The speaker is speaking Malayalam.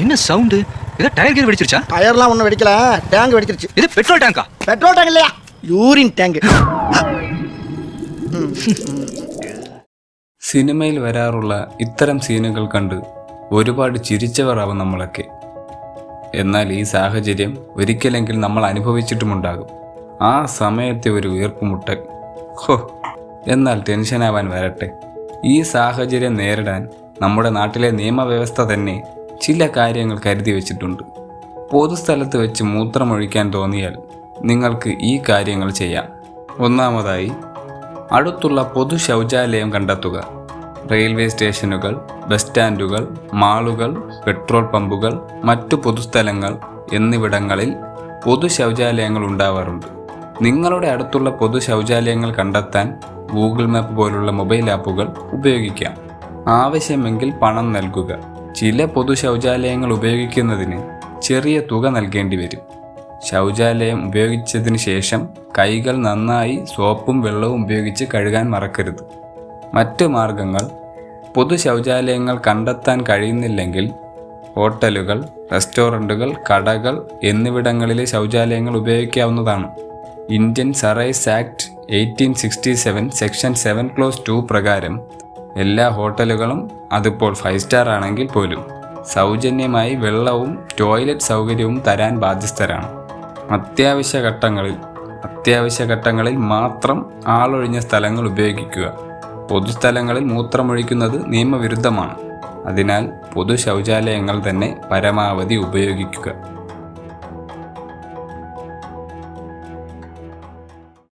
என்ன சவுண்டு? ஏதோ டயர் கீர் வெடிச்சிருச்சா? டயர்லாம் ஒன்றும் வெடிக்கல, டேங்க் வெடிச்சிருச்சு. இது பெட்ரோல் டேங்கா? പെട്രോൾ ടാങ്ക് இல்லையா, യൂറിൻ ടാങ്ക്. സിനിമയിൽ വരാറുള്ള ഇത്തരം സീനുകൾ കണ്ട് ഒരുപാട് ചിരിച്ചവരാവും നമ്മളൊക്കെ. എന്നാൽ ഈ സാഹചര്യം ഒരിക്കലെങ്കിൽ നമ്മൾ അനുഭവിച്ചിട്ടുമുണ്ടാകും. ആ സമയത്തെ ഒരു വീർപ്പുമുട്ടൽ, എന്നാൽ ടെൻഷനാവാൻ വരട്ടെ. ഈ സാഹചര്യം നേരിടാൻ നമ്മുടെ നാട്ടിലെ നിയമവ്യവസ്ഥ തന്നെ ചില കാര്യങ്ങൾ കരുതി വച്ചിട്ടുണ്ട്. പൊതുസ്ഥലത്ത് വെച്ച് മൂത്രമൊഴിക്കാൻ തോന്നിയാൽ നിങ്ങൾക്ക് ഈ കാര്യങ്ങൾ ചെയ്യാം. ഒന്നാമതായി, അടുത്തുള്ള പൊതു ശൗചാലയം കണ്ടെത്തുക. റെയിൽവേ സ്റ്റേഷനുകൾ, ബസ് സ്റ്റാൻഡുകൾ, മാളുകൾ, പെട്രോൾ പമ്പുകൾ, മറ്റു പൊതുസ്ഥലങ്ങൾ എന്നിവിടങ്ങളിൽ പൊതു ശൗചാലയങ്ങൾ ഉണ്ടാവാറുണ്ട്. നിങ്ങളുടെ അടുത്തുള്ള പൊതു ശൗചാലയങ്ങൾ കണ്ടെത്താൻ ഗൂഗിൾ മാപ്പ് പോലുള്ള മൊബൈൽ ആപ്പുകൾ ഉപയോഗിക്കാം. ആവശ്യമെങ്കിൽ പണം നൽകുക. ചില പൊതു ശൗചാലയങ്ങൾ ഉപയോഗിക്കുന്നതിന് ചെറിയ തുക നൽകേണ്ടി വരും. ശൗചാലയം ഉപയോഗിച്ചതിന് ശേഷം കൈകൾ നന്നായി സോപ്പും വെള്ളവും ഉപയോഗിച്ച് കഴുകാൻ മറക്കരുത്. മറ്റ് മാർഗങ്ങൾ, പൊതു ശൗചാലയങ്ങൾ കണ്ടെത്താൻ കഴിയുന്നില്ലെങ്കിൽ ഹോട്ടലുകൾ, റെസ്റ്റോറൻറ്റുകൾ, കടകൾ എന്നിവിടങ്ങളിലെ ശൗചാലയങ്ങൾ ഉപയോഗിക്കാവുന്നതാണ്. ഇന്ത്യൻ സറൈസ് ആക്ട് 1867 സെക്ഷൻ 7 ക്ലോസ് 2 പ്രകാരം എല്ലാ ഹോട്ടലുകളും, അതിപ്പോൾ 5 സ്റ്റാർ ആണെങ്കിൽ പോലും, സൗജന്യമായി വെള്ളവും ടോയ്ലറ്റ് സൗകര്യവും തരാൻ ബാധ്യസ്ഥരാണ്. അത്യാവശ്യ ഘട്ടങ്ങളിൽ മാത്രം ആളൊഴിഞ്ഞ സ്ഥലങ്ങൾ ഉപയോഗിക്കുക. പൊതുസ്ഥലങ്ങളിൽ മൂത്രമൊഴിക്കുന്നത് നിയമവിരുദ്ധമാണ്. അതിനാൽ പൊതു ശൗചാലയങ്ങൾ തന്നെ പരമാവധി ഉപയോഗിക്കുക.